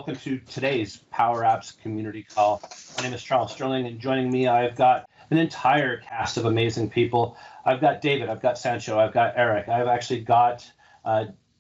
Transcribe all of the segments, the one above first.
Welcome to today's Power Apps community call. My name is Charles Sterling, and joining me, I've got an entire cast of amazing people. I've got David, I've got Sancho, I've got Eric, I've actually got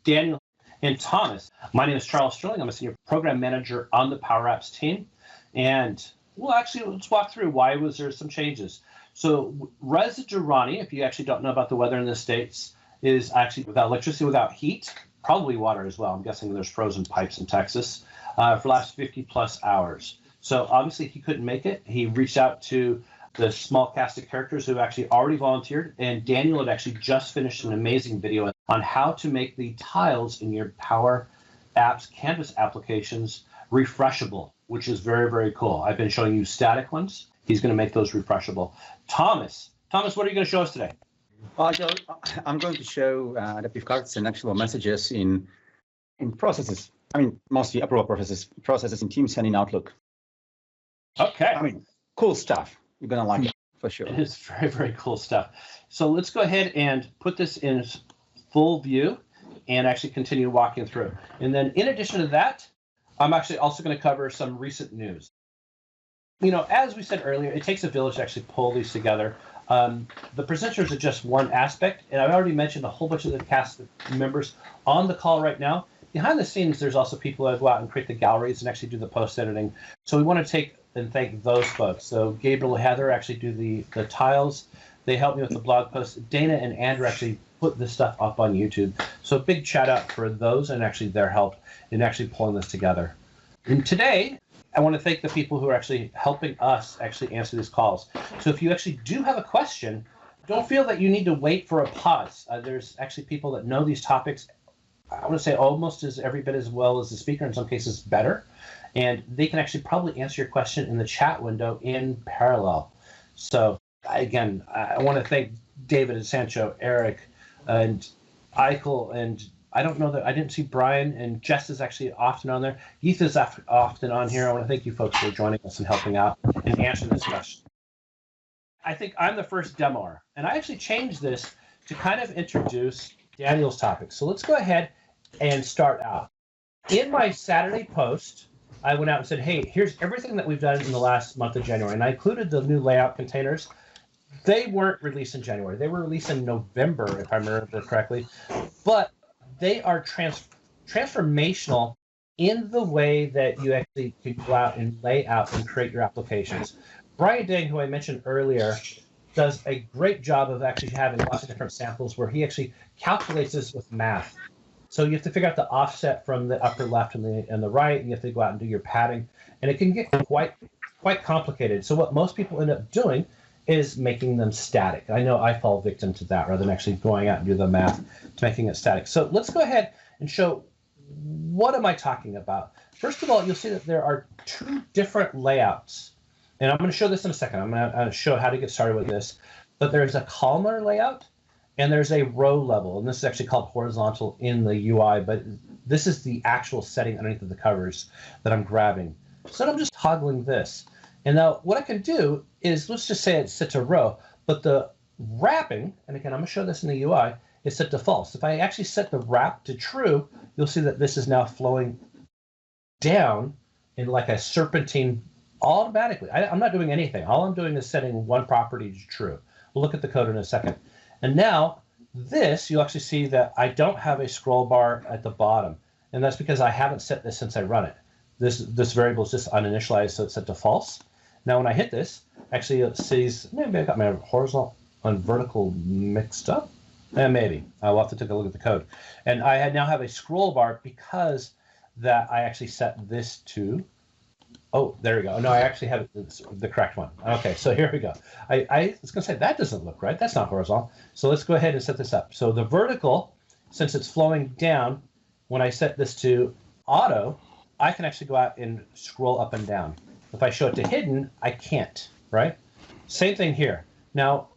Daniel and Thomas. My name is Charles Sterling. I'm a senior program manager on the Power Apps team. And let's walk through why was there some changes. So Reza Durrani, if you actually don't know about the weather in the States, is actually without electricity, without heat, probably water as well. I'm guessing there's frozen pipes in Texas for the last 50 plus hours. So obviously he couldn't make it. He reached out to the small cast of characters who actually already volunteered, and Daniel had actually just finished an amazing video on how to make the tiles in your Power Apps Canvas applications refreshable, which is very, very cool. I've been showing you static ones. He's going to make those refreshable. Thomas, what are you going to show us today? I'm going to show that we've got some actionable messages in processes. I mean, mostly approval processes in Teams and in Outlook. Okay. I mean, cool stuff. You're going to like it for sure. It is very, very cool stuff. So let's go ahead and put this in full view and actually continue walking through. And then in addition to that, I'm actually also going to cover some recent news. You know, as we said earlier, it takes a village to actually pull these together. The presenters are just one aspect, and I've already mentioned a whole bunch of the cast members on the call right now. Behind the scenes, there's also people that go out and create the galleries and actually do the post editing. So we want to take and thank those folks. So Gabriel and Heather actually do the tiles. They help me with the blog posts. Dana and Andrew actually put this stuff up on YouTube. So a big shout out for those and actually their help in actually pulling this together. And today, I want to thank the people who are actually helping us actually answer these calls. So if you actually do have a question, don't feel that you need to wait for a pause. There's actually people that know these topics, I want to say almost as every bit as well as the speaker, in some cases better. And they can actually probably answer your question in the chat window in parallel. So again, I want to thank David and Sancho, Eric, and Eichel, and I don't know that I didn't see Brian, and Jess is actually often on there. Heath is often on here. I want to thank you folks for joining us and helping out and answering this question. I think I'm the first demoer, and I actually changed this to kind of introduce Daniel's topic. So let's go ahead and start out. In my Saturday post, I went out and said, hey, here's everything that we've done in the last month of January. And I included the new layout containers. They weren't released in January. They were released in November, if I remember correctly. But they are transformational in the way that you actually can go out and lay out and create your applications. Brian Dang, who I mentioned earlier, does a great job of actually having lots of different samples where he actually calculates this with math. So you have to figure out the offset from the upper left and the right, and you have to go out and do your padding, and it can get quite complicated. So what most people end up doing is making them static. I know I fall victim to that rather than actually going out and do the math to making it static. So let's go ahead and show what am I talking about. First of all, you'll see that there are two different layouts, and I'm going to show this in a second. I'm going to show how to get started with this. But there's a columnar layout, and there's a row level, and this is actually called horizontal in the UI, but this is the actual setting underneath of the covers that I'm grabbing. So I'm just toggling this. And now what I can do is, let's just say it's set to row, but the wrapping, and again, I'm going to show this in the UI, is set to false. If I actually set the wrap to true, you'll see that this is now flowing down in like a serpentine automatically. I'm not doing anything. All I'm doing is setting one property to true. We'll look at the code in a second. And now this, you'll actually see that I don't have a scroll bar at the bottom. And that's because I haven't set this since I run it. This variable is just uninitialized, so it's set to false. Now when I hit this, actually it says, maybe I got my horizontal and vertical mixed up. Maybe. I'll have to take a look at the code. And I now have a scroll bar because that I actually set this to, oh, there we go. No, I actually have the correct one. Okay, so here we go. I was going to say, that doesn't look right. That's not horizontal. So let's go ahead and set this up. So the vertical, since it's flowing down, when I set this to auto, I can actually go out and scroll up and down. If I show it to hidden, I can't, right? Same thing here. Now,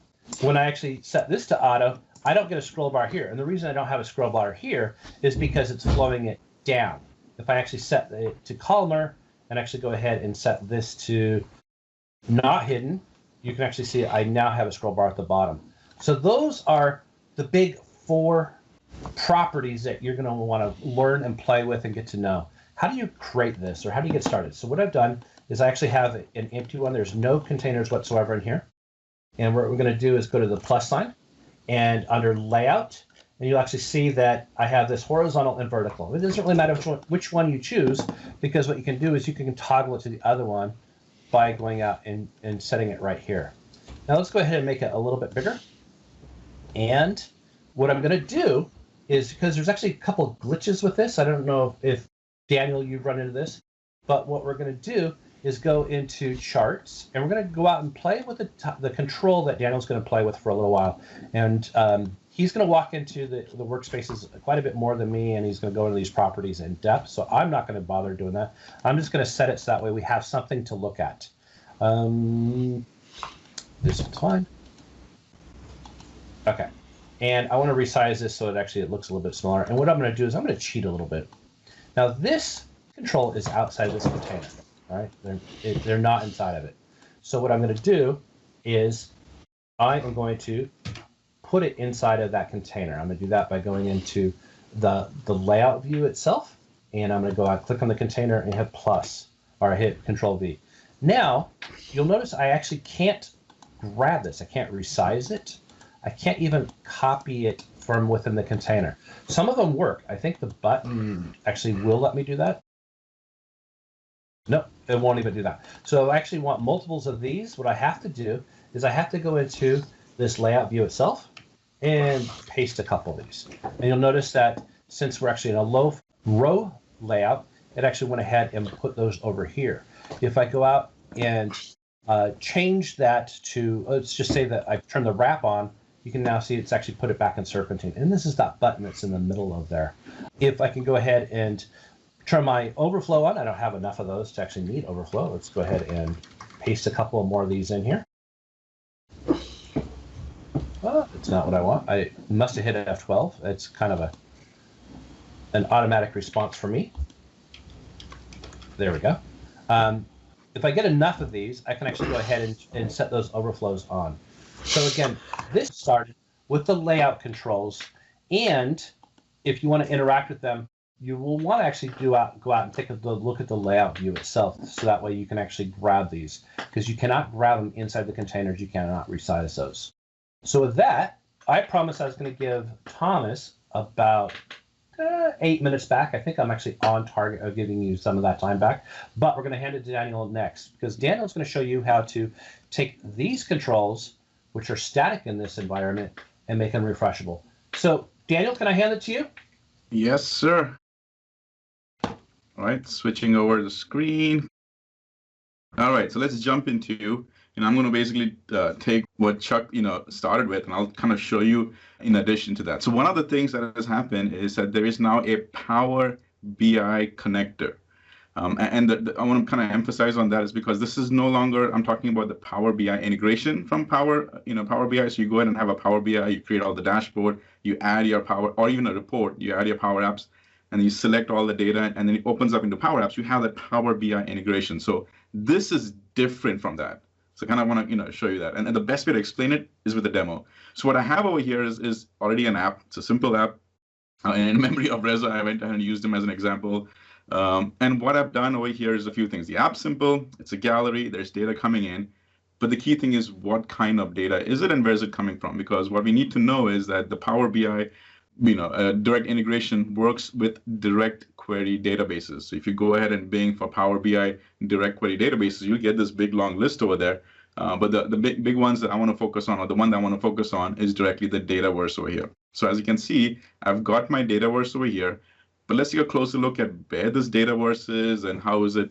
when I actually set this to auto, I don't get a scroll bar here. And the reason I don't have a scroll bar here is because it's flowing it down. If I actually set it to columnar and actually go ahead and set this to not hidden, you can actually see I now have a scroll bar at the bottom. So those are the big four properties that you're going to want to learn and play with and get to know. how do you create this, or how do you get started? So what I've done is I actually have an empty one. There's no containers whatsoever in here. And what we're going to do is go to the plus sign and under layout, and you'll actually see that I have this horizontal and vertical. It doesn't really matter which one you choose, because what you can do is you can toggle it to the other one by going out and setting it right here. Now let's go ahead and make it a little bit bigger. And what I'm going to do is, because there's actually a couple of glitches with this, I don't know if Daniel, you've run into this, but what we're going to do is go into charts, and we're going to go out and play with the control that Daniel's going to play with for a little while. And he's going to walk into the workspaces quite a bit more than me, and he's going to go into these properties in depth. So I'm not going to bother doing that. I'm just going to set it so that way we have something to look at. This is fine. Okay. And I want to resize this so it looks a little bit smaller. And what I'm going to do is I'm going to cheat a little bit. Now this control is outside this container. All right, they're not inside of it. So what I'm going to do is I am going to put it inside of that container. I'm going to do that by going into the layout view itself, and I'm going to go out, click on the container, and hit plus, or I hit Control V. Now you'll notice I actually can't grab this. I can't resize it. I can't even copy it from within the container. Some of them work. I think the button actually will let me do that. No, it won't even do that. So I actually want multiples of these. What I have to do is I have to go into this layout view itself and paste a couple of these. And you'll notice that since we're actually in a low row layout, it actually went ahead and put those over here. If I go out and change that to, let's just say that I've turned the wrap on, you can now see it's actually put it back in serpentine. And this is that button that's in the middle of there. If I can go ahead and turn my overflow on, I don't have enough of those to actually need overflow. Let's go ahead and paste a couple more of these in here. Oh, it's not what I want. I must have hit F12. It's kind of an automatic response for me. There we go. If I get enough of these, I can actually go ahead and set those overflows on. So again, this started with the layout controls, and if you want to interact with them, you will want to actually go out and take a look at the layout view itself, so that way you can actually grab these, because you cannot grab them inside the containers. You cannot resize those. So with that, I promised I was going to give Thomas about 8 minutes back. I think I'm actually on target of giving you some of that time back, but we're going to hand it to Daniel next, because Daniel's going to show you how to take these controls, which are static in this environment, and make them refreshable. So Daniel, can I hand it to you? Yes, sir. All right, switching over the screen. All right, so let's jump into, I'm going to basically take what Chuck, started with, and I'll kind of show you in addition to that. So one of the things that has happened is that there is now a Power BI connector. I want to kind of emphasize on that is because this is no longer, I'm talking about the Power BI integration from Power BI. So you go ahead and have a Power BI, you create all the dashboard, you add your Power, or even a report, you add your Power Apps, and you select all the data, and then it opens up into Power Apps. You have that Power BI integration. So this is different from that. So kind of want to show you that. And the best way to explain it is with the demo. So what I have over here is already an app. It's a simple app. In memory of Reza, I went and used him as an example. And what I've done over here is a few things. The app's simple. It's a gallery. There's data coming in. But the key thing is, what kind of data is it and where is it coming from? Because what we need to know is that the Power BI direct integration works with direct query databases. So if you go ahead and Bing for Power BI direct query databases, you get this big long list over there. But the big ones that I want to focus on, or the one that I want to focus on, is directly the Dataverse over here. So as you can see, I've got my Dataverse over here. But let's take a closer look at where this Dataverse is and how is it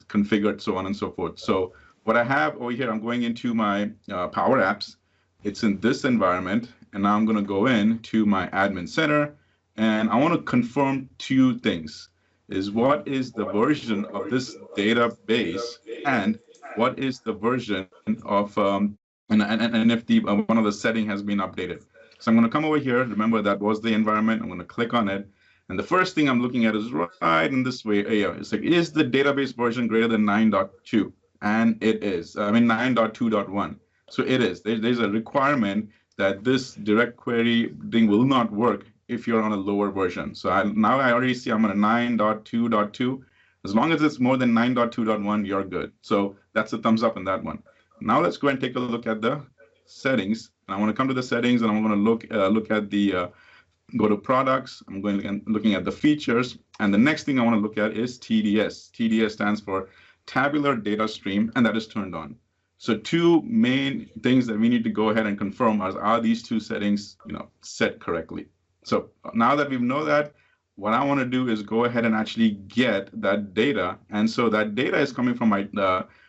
configured, so on and so forth. So what I have over here, I'm going into my Power Apps. It's in this environment. And now I'm going to go into my admin center, and I want to confirm two things: is what is the version of this database, and what is the version of and if the one of the setting has been updated. So I'm going to come over here. Remember, that was the environment. I'm going to click on it, and the first thing I'm looking at is right in this way. It's like, is the database version greater than 9.2? And it is. 9.2.1. So it is. There's a requirement that this direct query thing will not work if you're on a lower version. So now I already see I'm on a 9.2.2. As long as it's more than 9.2.1, you're good. So that's a thumbs up in that one. Now let's go and take a look at the settings. And I want to come to the settings, and I'm going to look at the go to products. I'm going to looking at the features, and the next thing I want to look at is TDS. TDS stands for Tabular Data Stream, and that is turned on. So two main things that we need to go ahead and confirm are these two settings, set correctly. So now that we know that, what I want to do is go ahead and actually get that data, and so that data is coming from my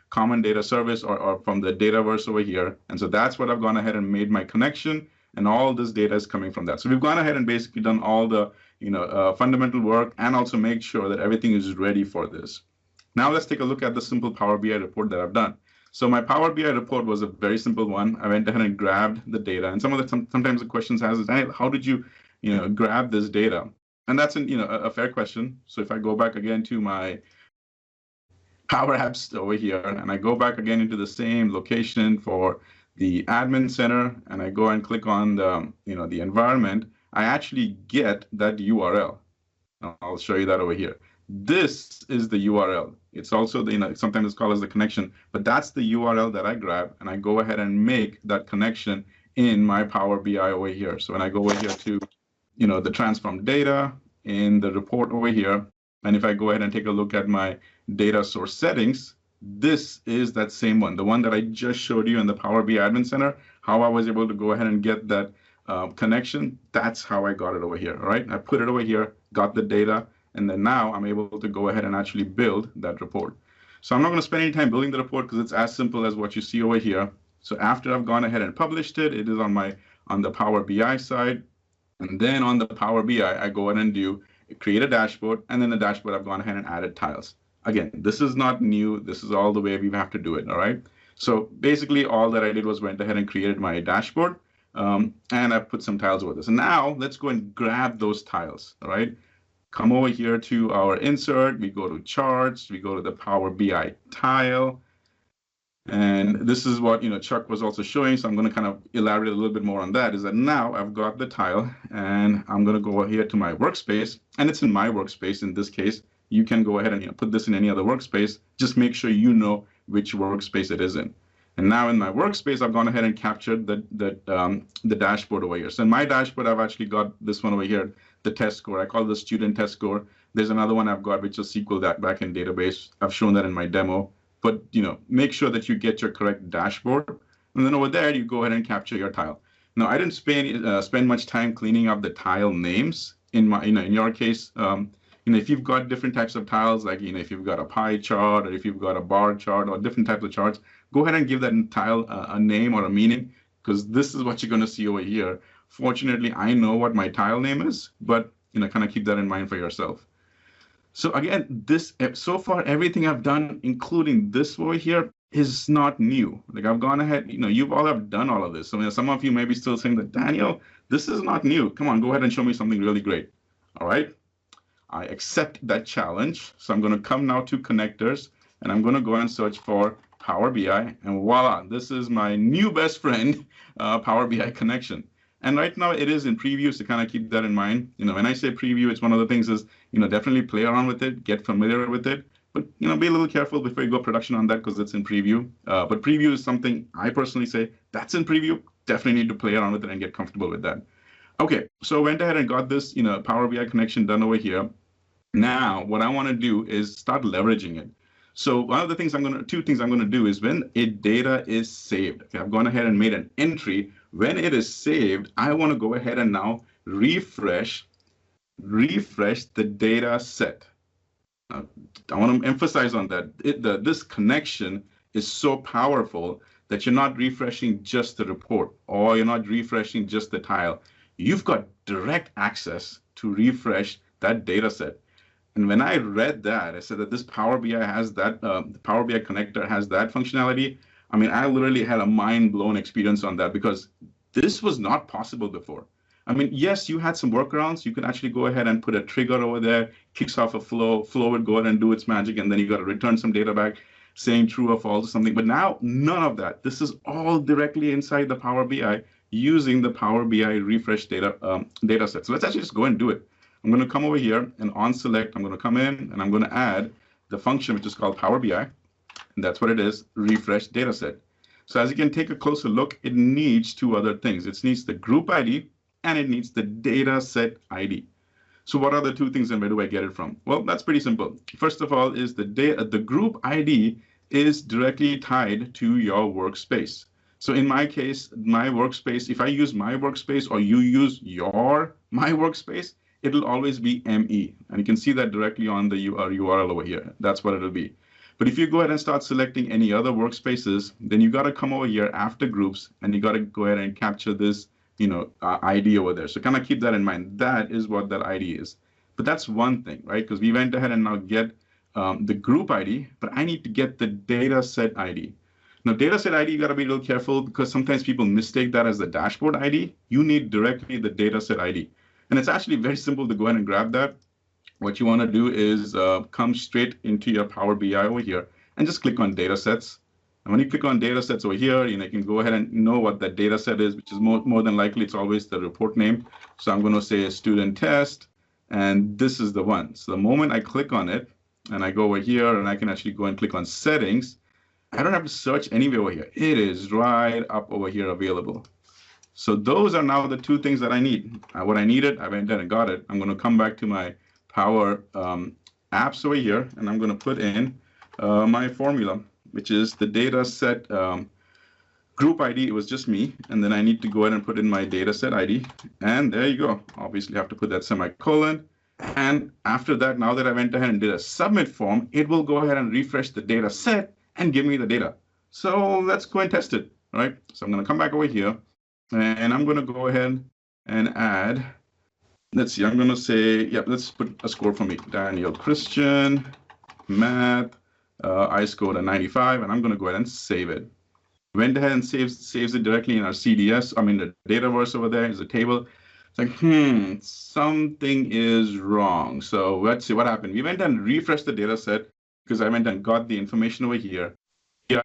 common data service or from the Dataverse over here, and so that's what I've gone ahead and made my connection. And all this data is coming from that. So we've gone ahead and basically done all the fundamental work and also make sure that everything is ready for this. Now let's take a look at the simple Power BI report that I've done. So my Power BI report was a very simple one. I went ahead and grabbed the data. And sometimes the questions is, how did you grab this data? And that's a fair question. So if I go back again to my Power Apps over here, and I go back again into the same location for the admin center, and I go and click on the environment, I actually get that URL. I'll show you that over here. This is the URL. It's also sometimes it's called as the connection, but that's the URL that I grab, and I go ahead and make that connection in my Power BI over here. So when I go over here to the transform data in the report over here, and if I go ahead and take a look at my data source settings, this is that same one, the one that I just showed you in the Power BI Admin Center, how I was able to go ahead and get that connection. That's how I got it over here, all right? I put it over here, got the data, and then now I'm able to go ahead and actually build that report. So I'm not going to spend any time building the report because it's as simple as what you see over here. So after I've gone ahead and published it, it is on the Power BI side. And then on the Power BI, I go ahead and create a dashboard, and then the dashboard I've gone ahead and added tiles. Again, this is not new. This is all the way we have to do it, all right? So basically, all that I did was went ahead and created my dashboard, and I put some tiles over this. And now let's go and grab those tiles, all right? Come over here to our insert. We go to charts. We go to the Power BI tile. And this is what Chuck was also showing. So I'm going to kind of elaborate a little bit more on that. Is that now I've got the tile, and I'm going to go here to my workspace, and it's in my workspace in this case. You can go ahead and put this in any other workspace. Just make sure you know which workspace it is in. And now in my workspace, I've gone ahead and captured the dashboard over here. So in my dashboard, I've actually got this one over here, the test score. I call this student test score. There's another one I've got, which is SQL that backend database. I've shown that in my demo. But make sure that you get your correct dashboard. And then over there, you go ahead and capture your tile. Now, I didn't spend much time cleaning up the tile names. In your case, if you've got different types of tiles, like if you've got a pie chart or if you've got a bar chart or different types of charts, go ahead and give that tile a name or a meaning, because this is what you're going to see over here. Fortunately, I know what my tile name is, but kind of keep that in mind for yourself. So again, so far everything I've done, including this over here, is not new. Like I've gone ahead, you've all have done all of this. So some of you may be still saying that, Daniel, this is not new. Come on, go ahead and show me something really great. All right. I accept that challenge. So I'm going to come now to connectors, and I'm going to go and search for Power BI, and voila, this is my new best friend, Power BI connection. And right now it is in preview, so kind of keep that in mind. When I say preview, it's one of the things is, definitely play around with it, get familiar with it, but be a little careful before you go production on that because it's in preview. But preview is something I personally say that's in preview. Definitely need to play around with it and get comfortable with that. Okay, so I went ahead and got this, Power BI connection done over here. Now, what I want to do is start leveraging it. So one of the things two things I'm going to do is when data is saved, okay, I've gone ahead and made an entry. When it is saved, I want to go ahead and now refresh the data set. Now, I want to emphasize on that. This connection is so powerful that you're not refreshing just the report or you're not refreshing just the tile. You've got direct access to refresh that data set. And when I read that, I said that this Power BI has that, the Power BI connector has that functionality. I mean, I literally had a mind-blown experience on that because this was not possible before. I mean, yes, you had some workarounds. You could actually go ahead and put a trigger over there, kicks off a flow would go ahead and do its magic, and then you got to return some data back saying true or false or something. But now, none of that. This is all directly inside the Power BI. using the Power BI refresh data set. So let's actually just go and do it. I'm going to come over here and on select, I'm going to come in and I'm going to add the function which is called Power BI. And that's what it is, refresh data set. So as you can take a closer look, it needs two other things. It needs the group ID and it needs the data set ID. So what are the two things and where do I get it from? Well, that's pretty simple. First of all is the group ID is directly tied to your workspace. So in my case, my workspace, if I use my workspace or you use my workspace, it'll always be ME. And you can see that directly on the URL over here. That's what it'll be. But if you go ahead and start selecting any other workspaces, then you got to come over here after groups and you got to go ahead and capture this ID over there. So kind of keep that in mind. That is what that ID is. But that's one thing, right? Because we went ahead and now get the group ID, but I need to get the data set ID. Now, data set ID, you got to be a little careful because sometimes people mistake that as the dashboard ID. You need directly the data set ID. And it's actually very simple to go ahead and grab that. What you want to do is come straight into your Power BI over here and just click on data sets. And when you click on data sets over here, you can go ahead and know what that data set is, which is more than likely, it's always the report name. So I'm going to say student test, and this is the one. So the moment I click on it, and I go over here, and I can actually go and click on settings, I don't have to search anywhere over here. It is right up over here available. So those are now the two things that I need. What I needed, I went there and got it. I'm going to come back to my Power apps over here, and I'm going to put in my formula, which is the data set group ID. It was just me. And then I need to go ahead and put in my data set ID. And there you go. Obviously, I have to put that semicolon. And after that, now that I went ahead and did a submit form, it will go ahead and refresh the data set and give me the data. So let's go and test it. All right. So I'm going to come back over here and I'm going to go ahead and add. Let's see. I'm going to say, yeah, let's put a score for me. Daniel Christian, math. I scored a 95, and I'm going to go ahead and save it. Went ahead and saves it directly in our CDS. I mean, the Dataverse over there is a table. It's like, something is wrong. So let's see what happened. We went and refreshed the data set because I went and got the information over here. Yeah,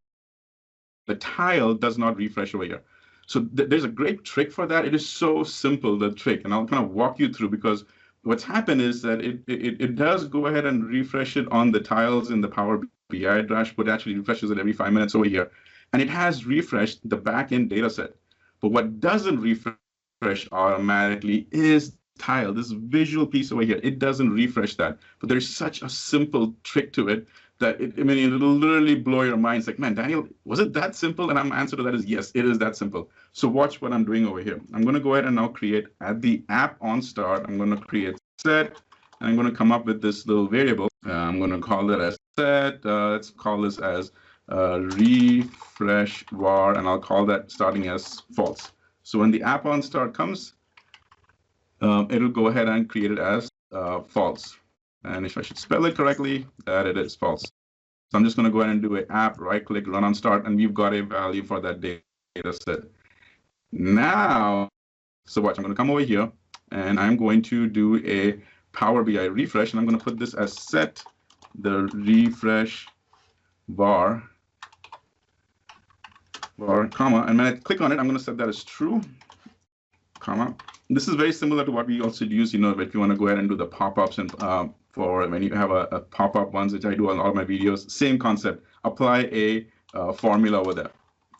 the tile does not refresh over here. So there's a great trick for that. It is so simple, the trick, and I'll kind of walk you through because what's happened is that it does go ahead and refresh it on the tiles in the Power BI dashboard. It actually refreshes it every 5 minutes over here. And it has refreshed the backend data set. But what doesn't refresh automatically is tile, this visual piece over here. It doesn't refresh that. But there's such a simple trick to it that it'll literally blow your mind. It's like, man, Daniel, was it that simple? And my answer to that is yes, it is that simple. So watch what I'm doing over here. I'm going to go ahead and now create at the app on start. I'm going to create set, and I'm going to come up with this little variable. I'm going to call it as set. Let's call this as refresh var, and I'll call that starting as false. So when the app on start comes, it'll go ahead and create it as false. And if I should spell it correctly, that it is false. So I'm just going to go ahead and do an app, right click, run on start, and we've got a value for that data set. Now, so watch, I'm going to come over here and I'm going to do a Power BI refresh, and I'm going to put this as set the refresh var, comma, and when I click on it, I'm going to set that as true, comma. This is very similar to what we also use, if you want to go ahead and do the pop-ups and for when you have a pop-up ones, which I do on all my videos, same concept. Apply a formula over there.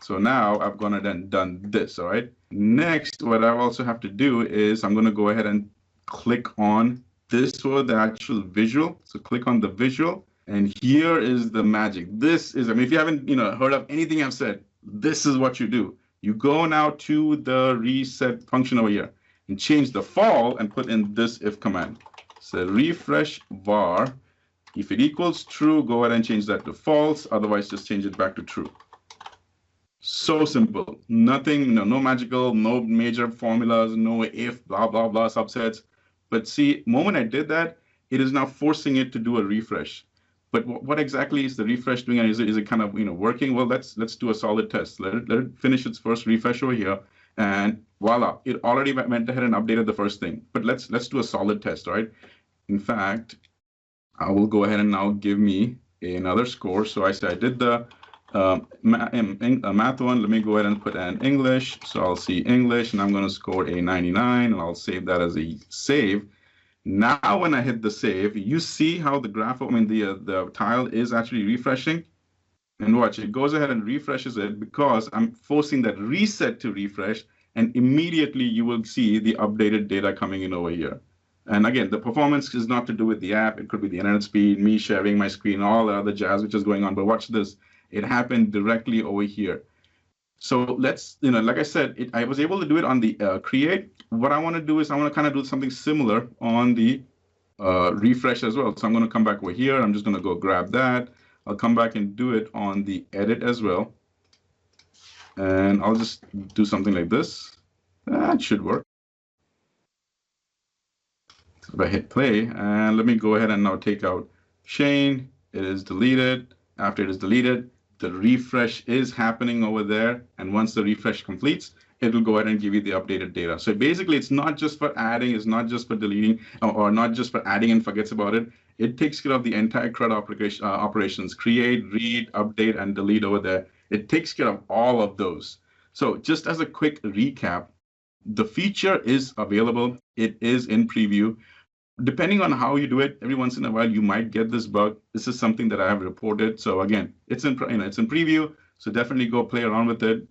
So now I've gone ahead and done this, all right? Next, what I also have to do is I'm going to go ahead and click on this for the actual visual. So click on the visual, and here is the magic. This is, if you haven't heard of anything I've said, this is what you do. You go now to the reset function over here and change the fall and put in this if command. So refresh var, if it equals true, go ahead and change that to false. Otherwise, just change it back to true. So simple. Nothing, no magical, no major formulas, no if, blah, blah, blah, subsets. But see, the moment I did that, it is now forcing it to do a refresh. But what exactly is the refresh doing? And is it kind of working? Well, let's do a solid test. Let it finish its first refresh over here, and voila, it already went ahead and updated the first thing. But let's do a solid test, right? In fact, I will go ahead and now give me another score. So I say I did the Math 1, let me go ahead and put in English. So I'll see English, and I'm going to score a 99, and I'll save that as a save. Now, when I hit the save, you see how the graph, the tile is actually refreshing. And watch, it goes ahead and refreshes it because I'm forcing that reset to refresh, and immediately you will see the updated data coming in over here. And again, the performance is not to do with the app. It could be the internet speed, me sharing my screen, all the other jazz which is going on. But watch this. It happened directly over here. So let's, like I said, I was able to do it on the create. What I want to do is I want to kind of do something similar on the refresh as well. So I'm going to come back over here. I'm just going to go grab that. I'll come back and do it on the edit as well. And I'll just do something like this. That should work. So if I hit play, and let me go ahead and now take out Shane. It is deleted. After it is deleted, the refresh is happening over there. And once the refresh completes, it will go ahead and give you the updated data. So basically, it's not just for adding, it's not just for deleting, or not just for adding and forgets about it. It takes care of the entire CRUD operations, create, read, update, and delete over there. It takes care of all of those. So just as a quick recap, the feature is available. It is in preview. Depending on how you do it, every once in a while, you might get this bug. This is something that I have reported. So again, it's in preview. So definitely go play around with it.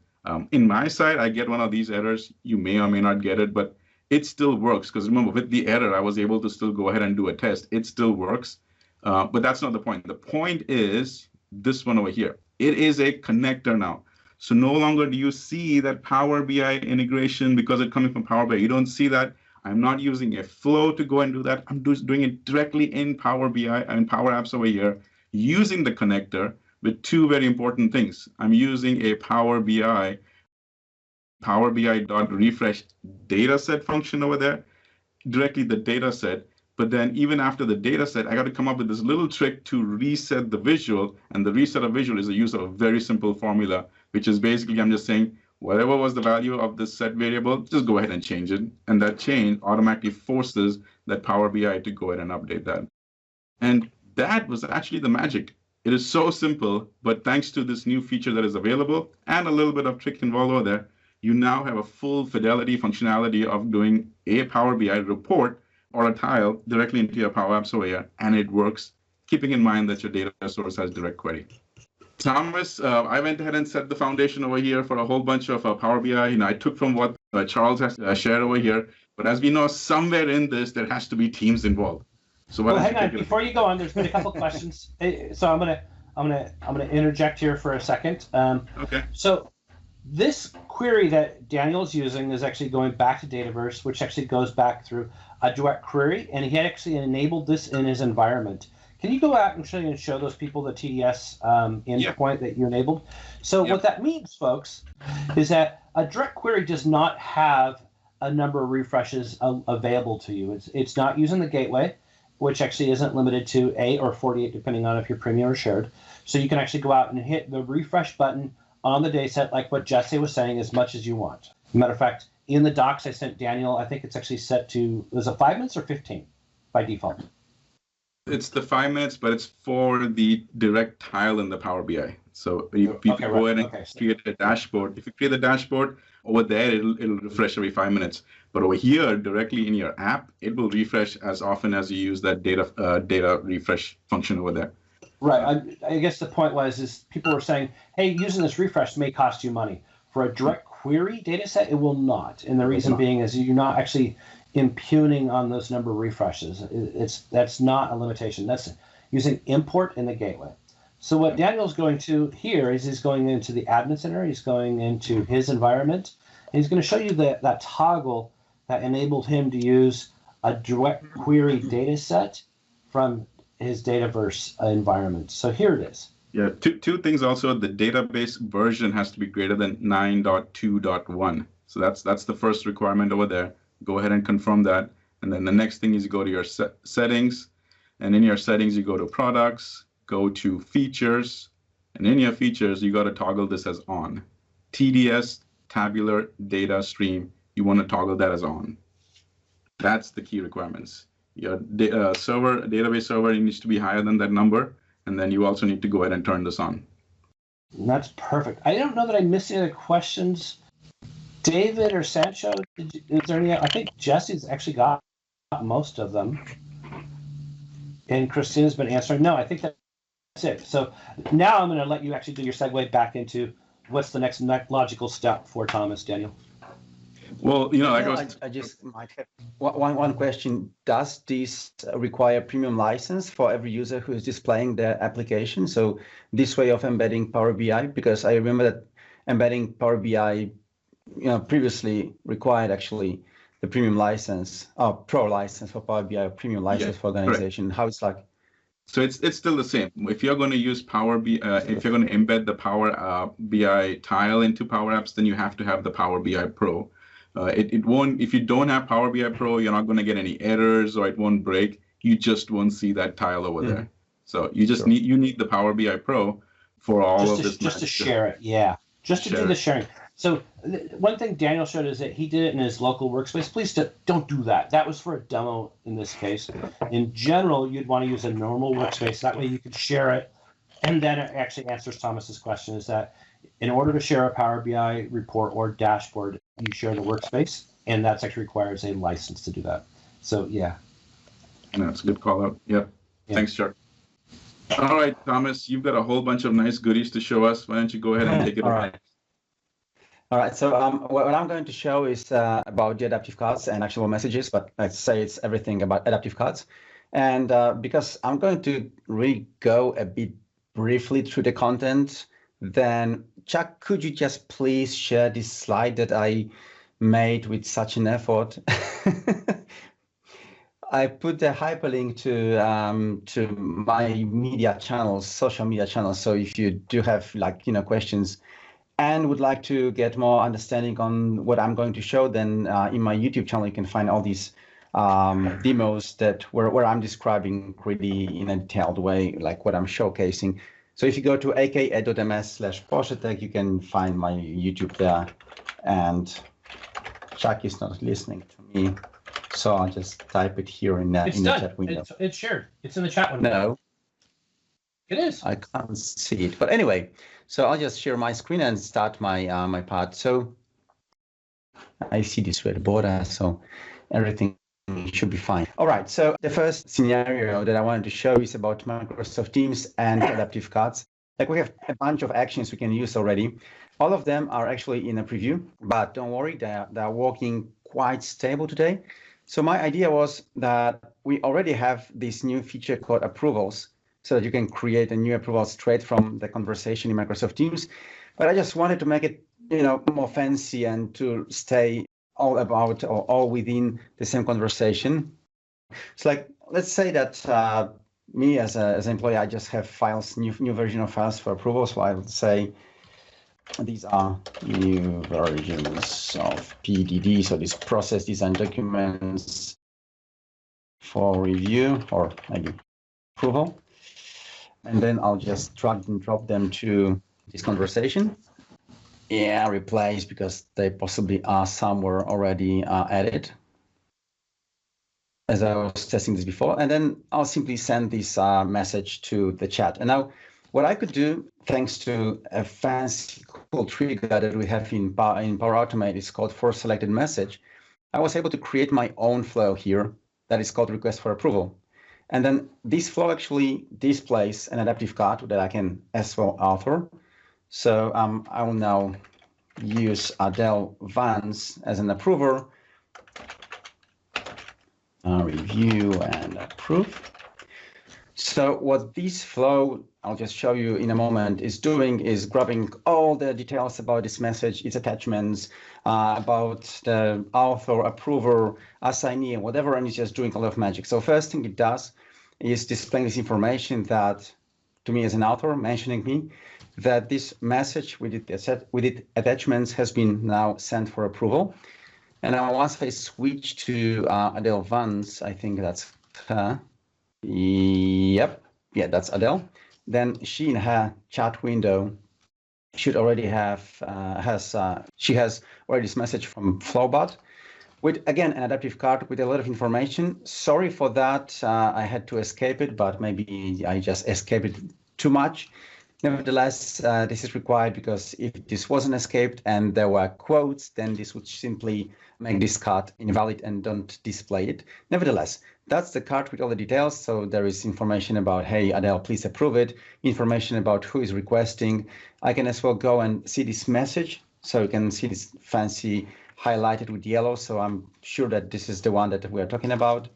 In my side, I get one of these errors. You may or may not get it, but it still works. Because remember, with the error, I was able to still go ahead and do a test. It still works. But that's not the point. The point is this one over here. It is a connector now. So no longer do you see that Power BI integration because it's coming from Power BI. You don't see that. I'm not using a flow to go and do that. I'm just doing it directly in Power BI and Power Apps over here using the connector with two very important things. I'm using a Power BI .refresh dataset function over there, directly the dataset. But then even after the dataset, I got to come up with this little trick to reset the visual. And the reset of visual is the use of a very simple formula, which is basically I'm just saying, whatever was the value of this set variable, just go ahead and change it. And that change automatically forces that Power BI to go ahead and update that. And that was actually the magic. It is so simple, but thanks to this new feature that is available and a little bit of trick involved over there, you now have a full fidelity functionality of doing a Power BI report or a tile directly into your Power Apps over here, and it works, keeping in mind that your data source has direct query. Thomas, I went ahead and set the foundation over here for a whole bunch of Power BI. I took from what Charles has shared over here, but as we know, somewhere in this, there has to be teams involved. So hang on, before you go on, there's been a couple questions. So I'm gonna interject here for a second. Okay. So this query that Daniel's using is actually going back to Dataverse, which actually goes back through a direct query, and he actually enabled this in his environment. Can you go out and show those people the TDS endpoint that you enabled? So what that means, folks, is that a direct query does not have a number of refreshes available to you. It's not using the gateway, which actually isn't limited to 8 or 48, depending on if you're premium or shared. So you can actually go out and hit the refresh button on the dataset, like what Jesse was saying, as much as you want. Matter of fact, in the docs I sent Daniel, I think it's actually set to, was it 5 minutes or 15 by default? It's the 5 minutes, but it's for the direct tile in the Power BI. So if you go ahead and create a dashboard, if you create a dashboard over there, it'll refresh every 5 minutes. But over here, directly in your app, it will refresh as often as you use that data refresh function over there. Right. I guess the point is people were saying, hey, using this refresh may cost you money. For a direct query data set, it will not. And the reason being is you're not actually impugning on those number of refreshes. That's not a limitation. That's using import in the gateway. So what Daniel's going to here is he's going into the admin center. He's going into his environment. And he's going to show you that toggle that enabled him to use a direct query data set from his Dataverse environment. So here it is. Yeah, two things also. The database version has to be greater than 9.2.1. So that's the first requirement over there. Go ahead and confirm that. And then the next thing is you go to your settings. And in your settings, you go to products, go to features. And in your features, you got to toggle this as on. TDS, tabular data stream, you want to toggle that as on. That's the key requirements. Your database server needs to be higher than that number. And then you also need to go ahead and turn this on. That's perfect. I don't know that I missed any other questions. David or Sancho, is there any? I think Jesse's actually got most of them. And Christina's been answering. No, I think that's it. So now I'm going to let you actually do your segue back into what's the next logical step for Thomas, Daniel. Well, I just might have one question. Does this require premium license for every user who is displaying their application? So this way of embedding Power BI, because I remember that embedding Power BI, previously required actually the premium license, pro license for Power BI, or premium license for organization. Correct. How it's like? So it's still the same. If you're going to use Power BI, if you're going to embed the Power BI tile into Power Apps, then you have to have the Power BI Pro. It won't. If you don't have Power BI Pro, you're not going to get any errors, or it won't break. You just won't see that tile over there. So you just need the Power BI Pro for all of this. Just to share it, yeah. Just to do the sharing. So one thing Daniel showed is that he did it in his local workspace. Please don't do that. That was for a demo in this case. In general, you'd want to use a normal workspace. That way you could share it. And then it actually answers Thomas's question, is that in order to share a Power BI report or dashboard, you share the workspace, and that actually requires a license to do that. So, yeah. That's a good call out. Yep. Yeah. Thanks, Chuck. All right, Thomas, you've got a whole bunch of nice goodies to show us. Why don't you go ahead and take it away? All right, so what I'm going to show is about the adaptive cards and actionable messages, but let's say it's everything about adaptive cards. And because I'm going to really go a bit briefly through the content, then Chuck, could you just please share this slide that I made with such an effort? I put the hyperlink to my media channels, social media channels. So if you do have questions and would like to get more understanding on what I'm going to show, then in my YouTube channel you can find all these demos where I'm describing really in a detailed way, like what I'm showcasing. So if you go to aka.ms/Poszytek, you can find my YouTube there. And Chuck is not listening to me, so I'll just type it here in the chat window. It's shared. It's in the chat window. No. It is. I can't see it. But anyway, so I'll just share my screen and start my my part. So I see this red border, so everything should be fine. All right, so the first scenario that I wanted to show is about Microsoft Teams and adaptive cards. Like, we have a bunch of actions we can use already. All of them are actually in a preview, but don't worry, they're working quite stable today. So my idea was that we already have this new feature called approvals, so that you can create a new approval straight from the conversation in Microsoft Teams. But I just wanted to make it, more fancy and to stay all about or all within the same conversation. It's like, let's say that me as an employee, I just have files, new version of files for approval. So I would say these are new versions of PDD. So these process design documents for review or maybe approval. And then I'll just drag and drop them to this conversation. Yeah, replace, because they possibly are somewhere already added, as I was testing this before. And then I'll simply send this message to the chat. And now what I could do, thanks to a fancy cool trigger that we have in Power Automate, is called for selected message. I was able to create my own flow here that is called request for approval. And then this flow actually displays an adaptive card that I can as well author. So I will now use Adele Vance as an approver. Review and approve. So what this flow, I'll just show you in a moment, is doing is grabbing all the details about this message, its attachments, about the author, approver, assignee, and whatever, and it's just doing a lot of magic. So first thing it does is displaying this information that, to me as an author, mentioning me, that this message with its attachments has been now sent for approval. And now once I switch to Adele Vance, I think that's her. Yep, yeah, that's Adele. Then she, in her chat window, should already have she has already this message from Flowbot with, again, an adaptive card with a lot of information. Sorry for that, I had to escape it, but maybe I just escaped it too much. Nevertheless, this is required because if this wasn't escaped and there were quotes, then this would simply make this card invalid and don't display it. Nevertheless, that's the card with all the details. So there is information about, hey, Adele, please approve it. Information about who is requesting. I can as well go and see this message. So you can see this fancy highlighted with yellow. So I'm sure that this is the one that we are talking about.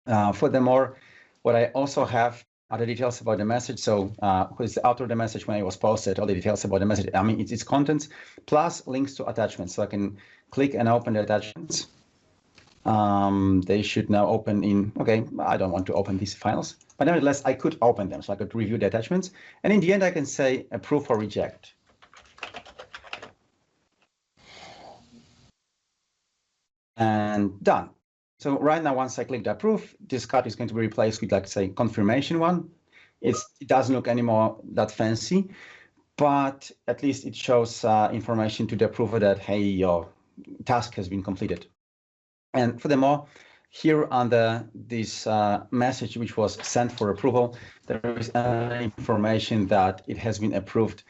Furthermore, what I also have are the details about the message. So who is the author of the message, when it was posted, all the details about the message. I mean, its contents, plus links to attachments. So I can click and open the attachments. They should now open in, okay, I don't want to open these files, but nevertheless, I could open them. So I could review the attachments. And in the end, I can say approve or reject. And done. So right now, once I click the approve, this card is going to be replaced with, like, say, confirmation one. It doesn't look anymore that fancy, but at least it shows information to the approver that, hey, your task has been completed. And furthermore, here under this message, which was sent for approval, there is information that it has been approved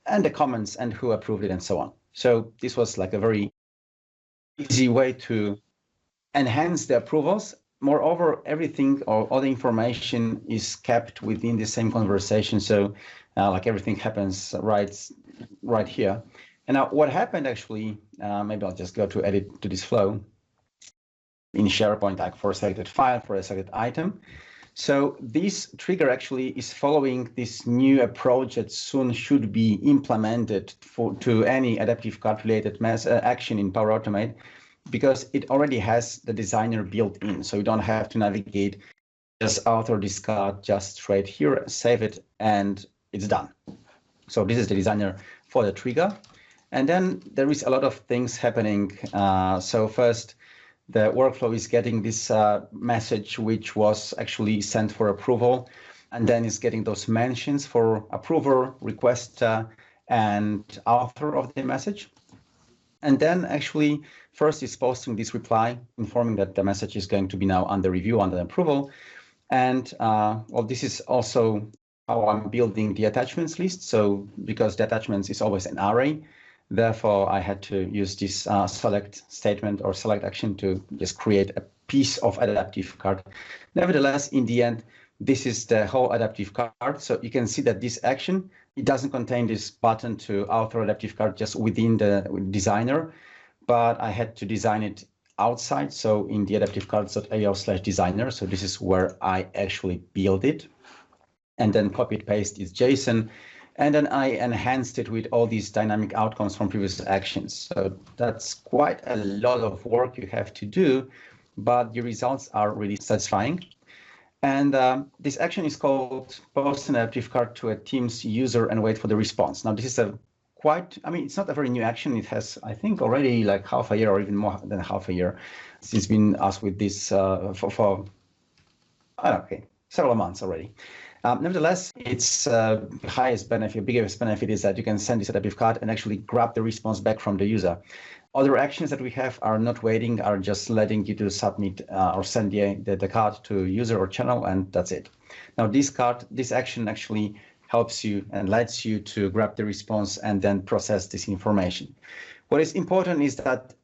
and the comments and who approved it and so on. So this was like a very easy way to enhance the approvals. Moreover, everything or all the information is kept within the same conversation. So like everything happens right here. And now what happened actually, maybe I'll just go to edit to this flow in SharePoint, like for a selected file, for a selected item. So this trigger actually is following this new approach that soon should be implemented to any adaptive card related action in Power Automate, because it already has the designer built in. So you don't have to navigate, just author this card just straight here, save it, and it's done. So this is the designer for the trigger. And then there is a lot of things happening. So first, the workflow is getting this message, which was actually sent for approval, and then is getting those mentions for approver, requester, and author of the message. And then actually first is posting this reply, informing that the message is going to be now under review, under approval. And well, this is also how I'm building the attachments list. So because the attachments is always an array, therefore I had to use this select statement or select action to just create a piece of adaptive card. Nevertheless, in the end, this is the whole adaptive card. So you can see that this action, it doesn't contain this button to author adaptive card just within the designer, but I had to design it outside. So in the adaptive cards.io/designer. So this is where I actually build it, and then copy and paste is JSON. And then I enhanced it with all these dynamic outcomes from previous actions. So that's quite a lot of work you have to do, but the results are really satisfying. And this action is called post an adaptive card to a Teams user and wait for the response. Now, this is a quite, I mean, it's not a very new action. It has, I think, already like half a year or even more than half a year since been asked with this for I don't know, okay, several months already. Nevertheless, its highest benefit, biggest benefit is that you can send this adaptive card and actually grab the response back from the user. Other actions that we have are not waiting, are just letting you to submit or send the card to user or channel, and that's it. Now, this action actually helps you and lets you to grab the response and then process this information. What is important is that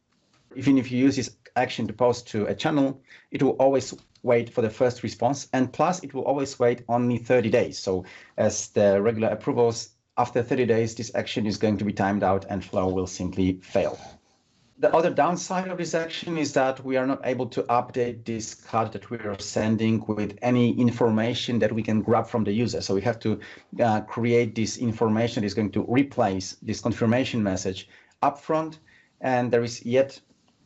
even if you use this action to post to a channel, it will always wait for the first response, and plus it will always wait only 30 days. So as the regular approvals, after 30 days, this action is going to be timed out and flow will simply fail. The other downside of this action is that we are not able to update this card that we are sending with any information that we can grab from the user. So we have to create this information that is going to replace this confirmation message upfront, and there is yet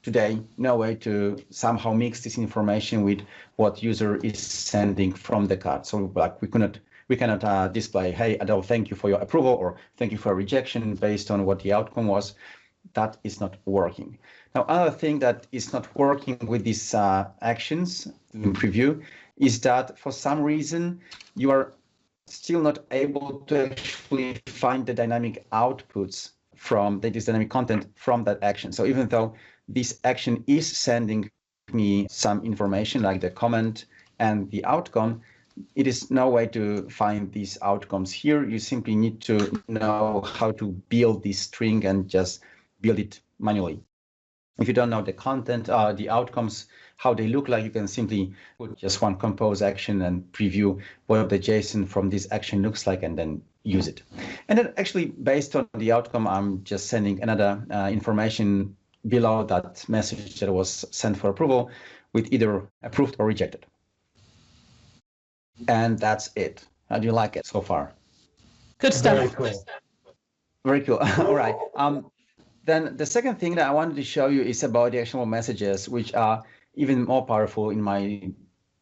today no way to somehow mix this information with what user is sending from the card. So like we cannot display, hey, Adele, thank you for your approval, or thank you for a rejection based on what the outcome was. That is not working. Now, another thing that is not working with these actions in preview is that for some reason you are still not able to actually find the dynamic outputs from this dynamic content from that action. So even though this action is sending me some information like the comment and the outcome, it is no way to find these outcomes here. You simply need to know how to build this string and just build it manually. If you don't know the content, the outcomes, how they look like, you can simply put just one compose action and preview what the JSON from this action looks like and then use it. And then actually based on the outcome, I'm just sending another information below that message that was sent for approval with either approved or rejected. And that's it. How do you like it so far? Good stuff. Very cool. Very cool. All right. Then the second thing that I wanted to show you is about the actionable messages, which are even more powerful in my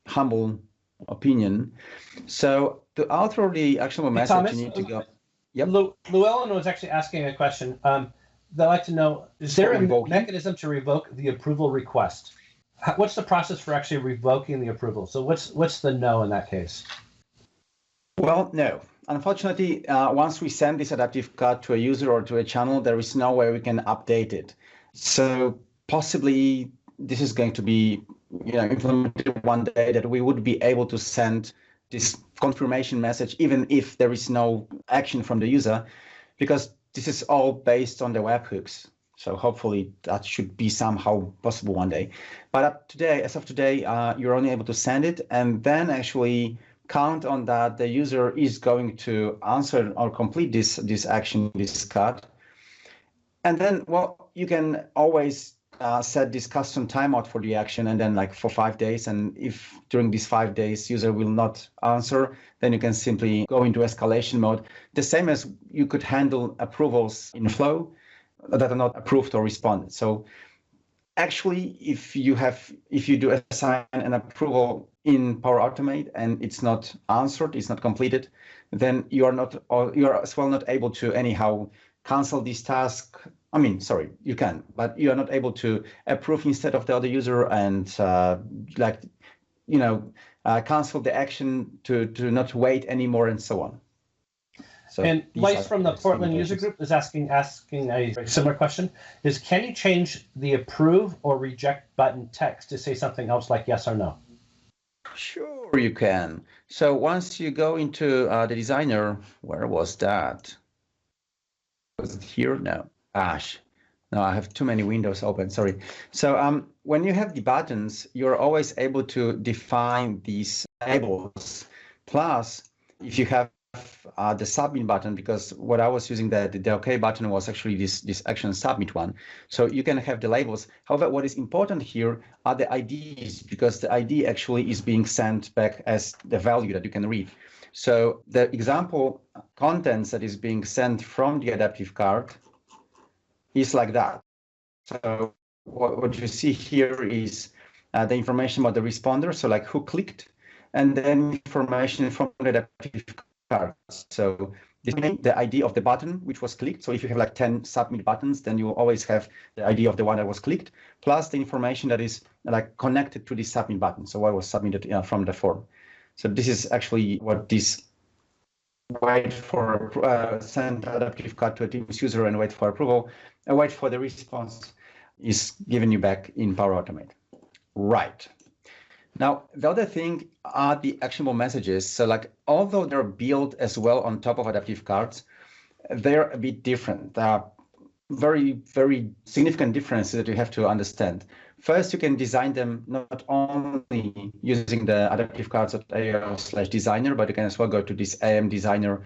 humble opinion. So to alter the actionable message, Thomas, you need to go. Yep. Llewellyn was actually asking a question. They'd like to know, is there a mechanism to revoke the approval request? What's the process for actually revoking the approval? So what's the no in that case? Well, no. Unfortunately, once we send this adaptive card to a user or to a channel, there is no way we can update it. So possibly this is going to be implemented one day that we would be able to send this confirmation message even if there is no action from the user, because this is all based on the webhooks. So hopefully that should be somehow possible one day. But as of today, you're only able to send it and then actually count on that the user is going to answer or complete this action, this card. And then, well, you can always set this custom timeout for the action and then like for 5 days. And if during these 5 days user will not answer, then you can simply go into escalation mode. The same as you could handle approvals in flow that are not approved or responded. So actually, if you do assign an approval in Power Automate and it's not answered, it's not completed, then you are as well not able to anyhow cancel this task. I mean, sorry, you can, but you are not able to approve instead of the other user and cancel the action to not wait anymore and so on. So and Weiss from the Portland user group is asking a similar question: is can you change the approve or reject button text to say something else like yes or no? Sure, you can. So once you go into the designer, where was that? Was it here? No. Gosh, no, I have too many windows open. Sorry. So when you have the buttons, you're always able to define these labels. Plus, if you have the submit button, because what I was using the OK button was actually this action submit one. So you can have the labels. However, what is important here are the IDs, because the ID actually is being sent back as the value that you can read. So the example contents that is being sent from the adaptive card is like that. So what you see here is the information about the responder, so like who clicked, and then information from the adaptive card. So the ID of the button which was clicked. So if you have like 10 submit buttons, then you always have the ID of the one that was clicked, plus the information that is like connected to the submit button. So what was submitted from the form. So this is actually what this wait for send adaptive card to a Teams user and wait for approval, and wait for the response is given you back in Power Automate. Right. Now, the other thing are the actionable messages. So like, although they're built as well on top of adaptive cards, they're a bit different. There are very, very significant differences that you have to understand. First, you can design them not only using the adaptive cards.io/designer, but you can as well go to this AM designer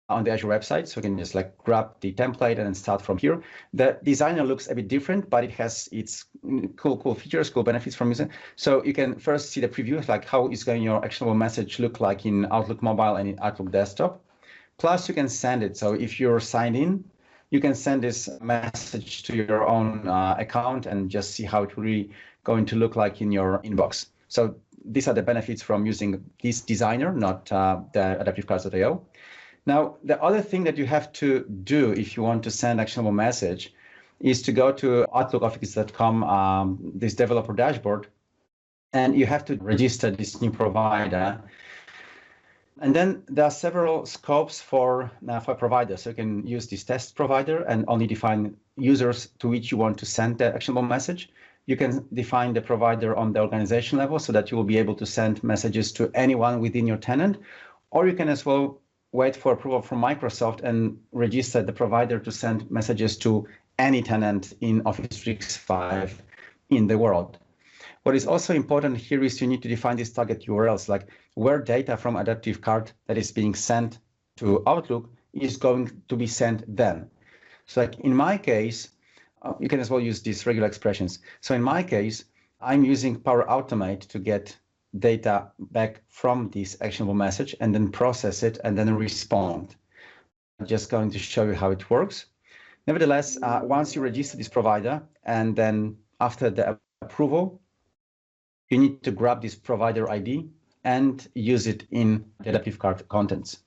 on the Azure website. So you can just like grab the template and then start from here. The designer looks a bit different, but it has its cool features, cool benefits from using. So you can first see the preview, like how is going your actionable message look like in Outlook Mobile and in Outlook Desktop. Plus you can send it. So if you're signed in, you can send this message to your own account and just see how it really going to look like in your inbox. So these are the benefits from using this designer, not the adaptive cards.io. Now, the other thing that you have to do if you want to send actionable message is to go to outlookoffice.com, this developer dashboard, and you have to register this new provider. And then there are several scopes for providers. So you can use this test provider and only define users to which you want to send the actionable message. you can define the provider on the organization level so that you will be able to send messages to anyone within your tenant, or you can as well wait for approval from Microsoft and register the provider to send messages to any tenant in Office 365 in the world. What is also important here is you need to define these target URLs, like where data from adaptive card that is being sent to Outlook is going to be sent then. So like in my case, you can as well use these regular expressions. So in my case, I'm using Power Automate to get data back from this actionable message and then process it and then respond. I'm just going to show you how it works. Nevertheless, once you register this provider and then after the approval, you need to grab this provider ID and use it in the adaptive card contents.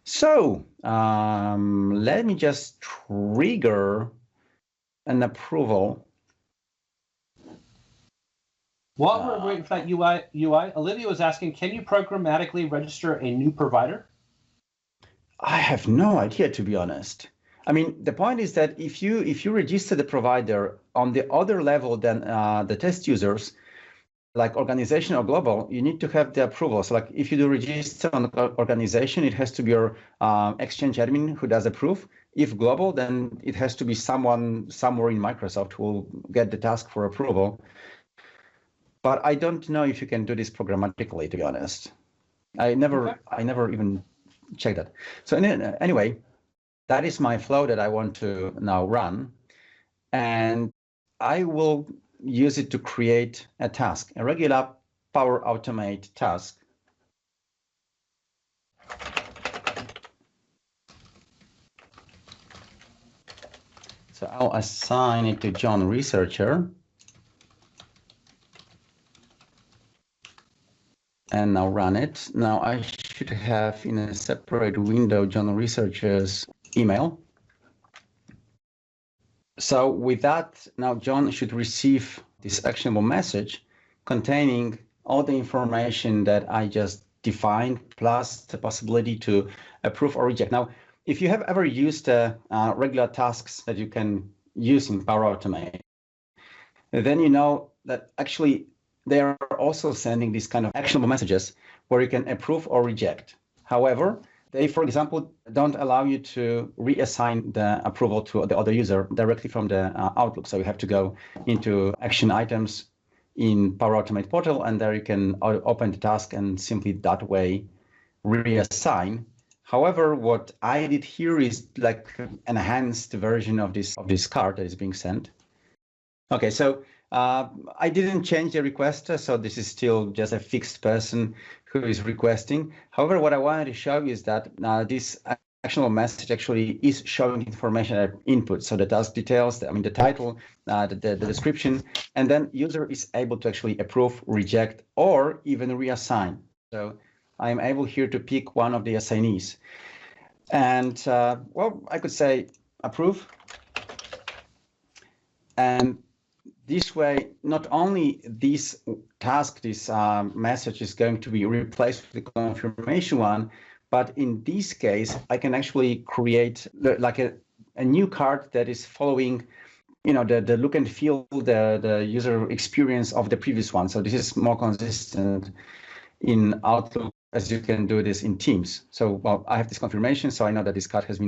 So let me just trigger an approval. While we're waiting for that UI, Olivia was asking, can you programmatically register a new provider? I have no idea, to be honest. I mean, the point is that if you register the provider on the other level than the test users, like organization or global, you need to have the approval. So like if you do register on organization, it has to be your Exchange admin who does approve. If global, then it has to be someone somewhere in Microsoft who will get the task for approval. But I don't know if you can do this programmatically, to be honest. I never even checked that. So anyway, that is my flow that I want to now run. And I will use it to create a task, a regular Power Automate task. So I'll assign it to John Researcher. And now run it. Now I should have in a separate window John Researcher's email. So with that, now John should receive this actionable message containing all the information that I just defined, plus the possibility to approve or reject. Now, if you have ever used regular tasks that you can use in Power Automate, then you know that actually they are also sending these kind of actionable messages where you can approve or reject. However, they, for example, don't allow you to reassign the approval to the other user directly from the Outlook. So you have to go into action items in Power Automate portal, and there you can open the task and simply that way reassign. However, what I did here is like an enhanced version of this card that is being sent. Okay, so I didn't change the requester, so this is still just a fixed person who is requesting. However, what I wanted to show you is that this actionable message actually is showing information at input. So the task details, the title, the description, and then user is able to actually approve, reject, or even reassign. So I am able here to pick one of the assignees. And well, I could say approve. And this way, not only this task, this message is going to be replaced with the confirmation one, but in this case, I can actually create like a new card that is following, the look and feel, the user experience of the previous one. So this is more consistent in Outlook as you can do this in Teams. So, well, I have this confirmation, so I know that this task has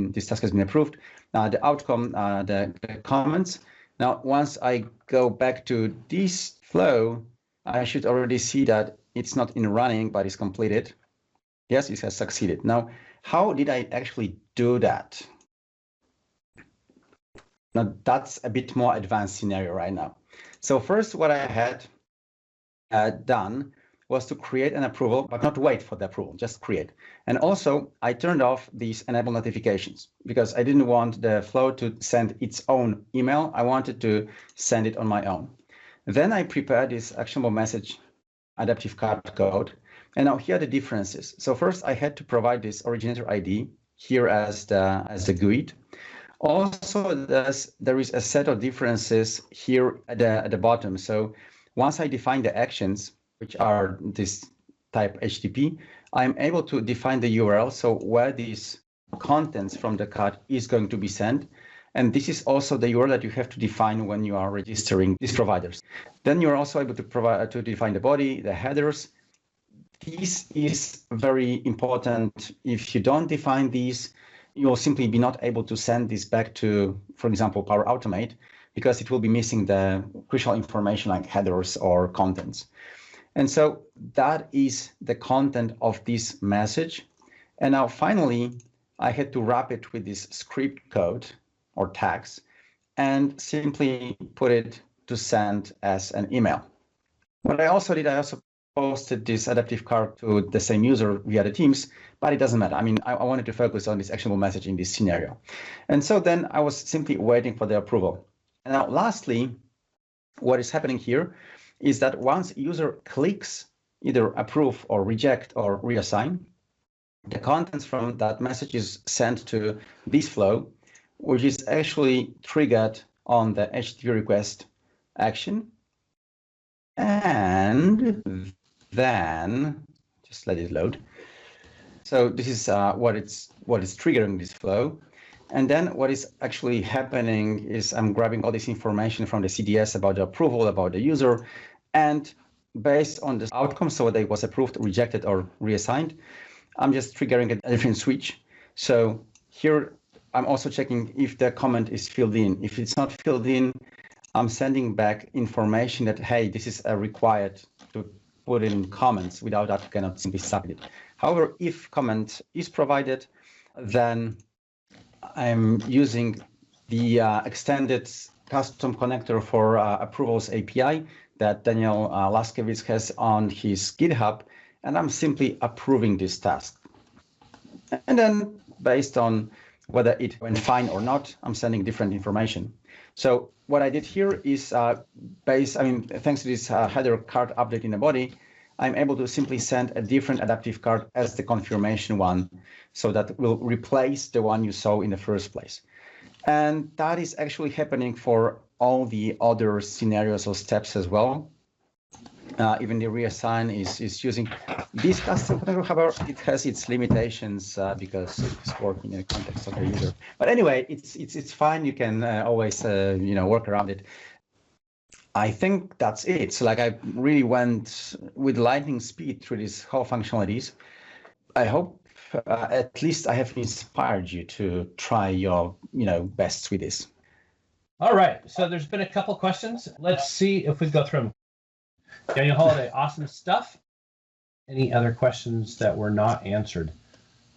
been approved. The outcome, the comments. Now, once I go back to this flow, I should already see that it's not in running, but it's completed. Yes, it has succeeded. Now, how did I actually do that? Now, that's a bit more advanced scenario right now. So first, what I had done was to create an approval, but not wait for the approval, just create. And also, I turned off these enable notifications because I didn't want the flow to send its own email. I wanted to send it on my own. Then I prepared this actionable message adaptive card code. And now here are the differences. So first, I had to provide this originator ID here as the GUID. Also, there is a set of differences here at the bottom. So once I define the actions, which are this type HTTP, I'm able to define the URL, so where these contents from the card is going to be sent. And this is also the URL that you have to define when you are registering these providers. Then you're also able to define the body, the headers. This is very important. If you don't define these, you'll simply be not able to send this back to, for example, Power Automate, because it will be missing the crucial information like headers or contents. And so that is the content of this message. And now finally, I had to wrap it with this script code or tags and simply put it to send as an email. What I also did, I also posted this adaptive card to the same user via the Teams, but it doesn't matter. I mean, I wanted to focus on this actionable message in this scenario. And so then I was simply waiting for the approval. And now lastly, what is happening here is that once user clicks either approve or reject or reassign, the contents from that message is sent to this flow, which is actually triggered on the HTTP request action. And then just let it load. So this is what is triggering this flow. And then what is actually happening is I'm grabbing all this information from the CDS about the approval, about the user, and based on the outcome, so whether it was approved, rejected, or reassigned, I'm just triggering a different switch. So here I'm also checking if the comment is filled in. If it's not filled in, I'm sending back information that, hey, this is required to put in comments. Without that, you cannot simply submit it. However, if comment is provided, then I'm using the extended custom connector for approvals API that Daniel Laskewicz has on his GitHub, and I'm simply approving this task. And then based on whether it went fine or not, I'm sending different information. So what I did here is thanks to this header card update in the body, I'm able to simply send a different adaptive card as the confirmation one, so that will replace the one you saw in the first place. And that is actually happening for all the other scenarios or steps as well. Even the reassign is using this custom connector. However, it has its limitations because it's working in the context of the user. But anyway, it's fine. You can always work around it. I think that's it. So like I really went with lightning speed through these whole functionalities. I hope at least I have inspired you to try your best with this. All right. So there's been a couple questions. Let's see if we go through them. Daniel Holiday, awesome stuff. Any other questions that were not answered?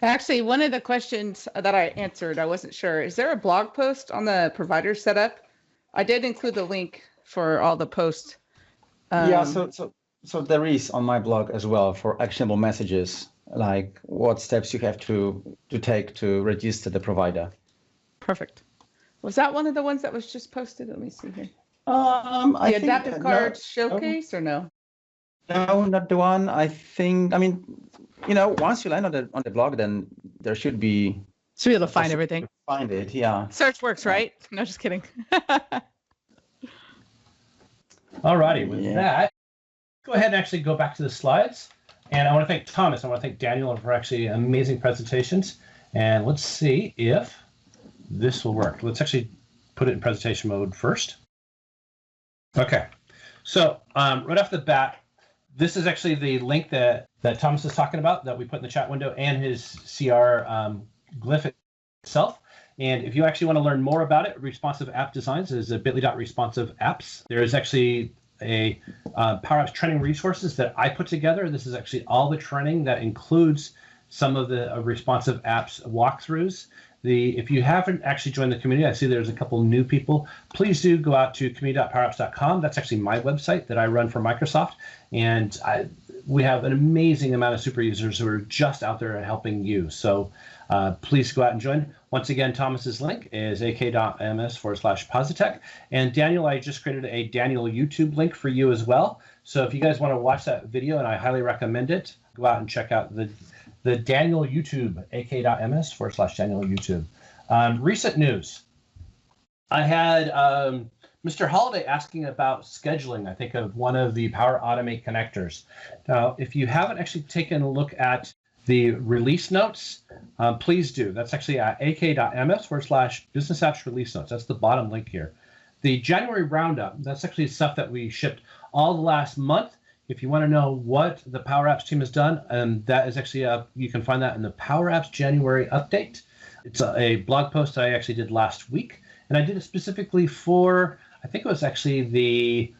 Actually, one of the questions that I answered, I wasn't sure. Is there a blog post on the provider setup? I did include the link for all the posts. Yeah, so there is on my blog as well for actionable messages, like what steps you have to take to register the provider. Perfect. Was that one of the ones that was just posted? Let me see here. The adaptive card showcase or no? No, not the one. Once you land on the blog, then there should be. So you'll find everything. Find it, yeah. Search works, right? No, just kidding. All righty, with that, go ahead and actually go back to the slides. And I want to thank Thomas. I want to thank Daniel for actually amazing presentations. And let's see if this will work. Let's actually put it in presentation mode first. Okay, so right off the bat, this is actually the link that Thomas is talking about that we put in the chat window and his CR glyph itself. And if you actually want to learn more about it, Responsive App Designs is a bit.ly.responsive apps. There is actually a Power Apps training resources that I put together. This is actually all the training that includes some of the responsive apps walkthroughs. If you haven't actually joined the community, I see there's a couple new people. Please do go out to community.powerapps.com. That's actually my website that I run for Microsoft. And we have an amazing amount of super users who are just out there helping you. So please go out and join. Once again, Thomas's link is ak.ms/Poszytek. And Daniel, I just created a Daniel YouTube link for you as well. So if you guys want to watch that video, and I highly recommend it, go out and check out the Daniel YouTube, ak.ms/Daniel YouTube. Recent news. I had Mr. Holiday asking about scheduling, I think, of one of the Power Automate connectors. Now, if you haven't actually taken a look at the release notes, please do. That's actually at ak.ms/business apps release notes. That's the bottom link here. The January roundup, that's actually stuff that we shipped all the last month. If you want to know what the Power Apps team has done, that is actually, you can find that in the Power Apps January update. It's a blog post I actually did last week, and I did it specifically for, I think it was actually the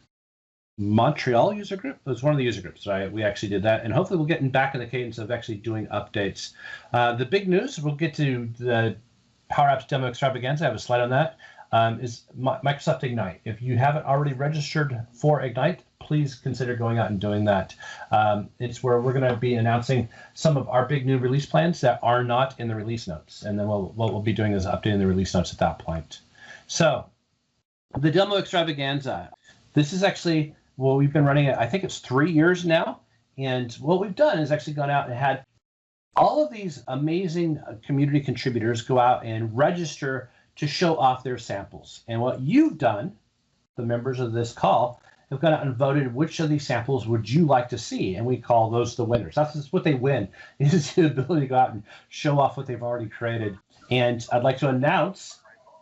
Montreal user group. It was one of the user groups. We actually did that, and hopefully we'll get back in the cadence of actually doing updates. The big news, we'll get to the Power Apps Demo Extravaganza. I have a slide on that. Is Microsoft Ignite. If you haven't already registered for Ignite, please consider going out and doing that. It's where we're going to be announcing some of our big new release plans that are not in the release notes, and then what we'll be doing is updating the release notes at that point. So, the Demo Extravaganza. This is actually, well, we've been running it, I think it's 3 years now. And what we've done is actually gone out and had all of these amazing community contributors go out and register to show off their samples. And what you've done, the members of this call, have gone out and voted which of these samples would you like to see. And we call those the winners. That's what they win, is the ability to go out and show off what they've already created. And I'd like to announce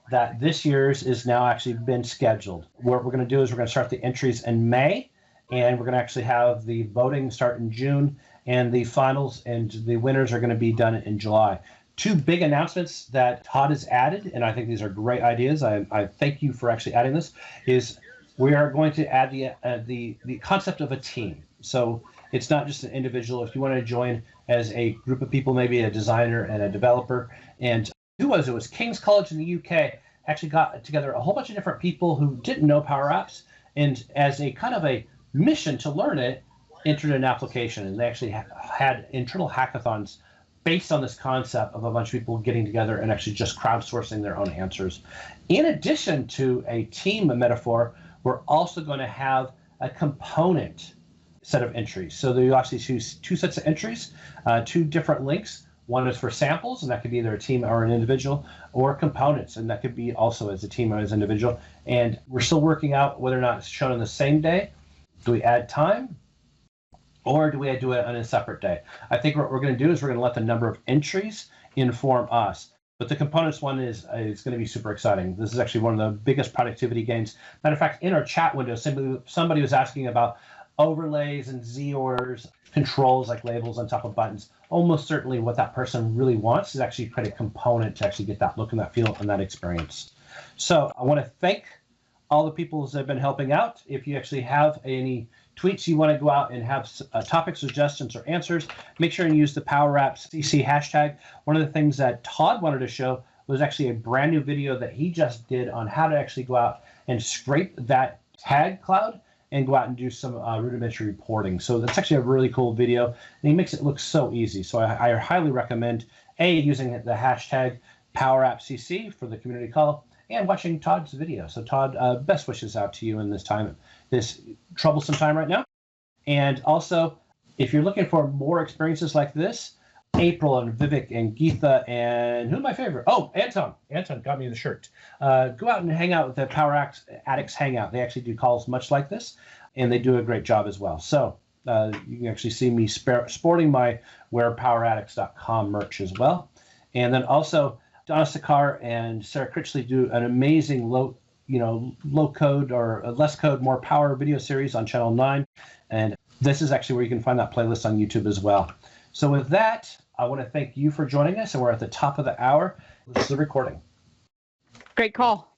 that this year's is now actually been scheduled. What we're going to do is we're going to start the entries in May, and we're going to actually have the voting start in June, and the finals and the winners are going to be done in July. Two big announcements that Todd has added, and I think these are great ideas. I thank you for actually adding this, is we are going to add the concept of a team. So it's not just an individual. If you want to join as a group of people, maybe a designer and a developer, and it was King's College in the UK actually got together a whole bunch of different people who didn't know Power Apps, and as a kind of a mission to learn it, entered an application, and they actually had internal hackathons based on this concept of a bunch of people getting together and actually just crowdsourcing their own answers. In addition to a team metaphor, we're also going to have a component set of entries. So you actually choose two sets of entries, two different links. One is for samples, and that could be either a team or an individual, or components, and that could be also as a team or as an individual. And we're still working out whether or not it's shown on the same day. Do we add time, or do we do it on a separate day? I think what we're going to do is we're going to let the number of entries inform us. But the components one is going to be super exciting. This is actually one of the biggest productivity gains. Matter of fact, in our chat window, somebody was asking about overlays and Z orders, controls like labels on top of buttons. Almost certainly what that person really wants is actually create a component to actually get that look and that feel and that experience. So I want to thank all the people that have been helping out. If you actually have any tweets you want to go out and have topic suggestions or answers, make sure and use the Power Apps CC hashtag. One of the things that Todd wanted to show was actually a brand new video that he just did on how to actually go out and scrape that tag cloud and go out and do some rudimentary reporting. So that's actually a really cool video, and he makes it look so easy. So I highly recommend using the hashtag PowerAppCC for the community call, and watching Todd's video. So Todd, best wishes out to you in this troublesome time right now. And also, if you're looking for more experiences like this, April and Vivek and Geetha and who's my favorite? Oh, Anton. Anton got me the shirt. Go out and hang out with the Power Addicts Hangout. They actually do calls much like this, and they do a great job as well. So you can actually see me sporting my wearpoweraddicts.com merch as well. And then also, Donna Sakar and Sarah Critchley do an amazing low code or less code, more power video series on Channel 9. And this is actually where you can find that playlist on YouTube as well. So with that, I want to thank you for joining us, and we're at the top of the hour. This is the recording. Great call.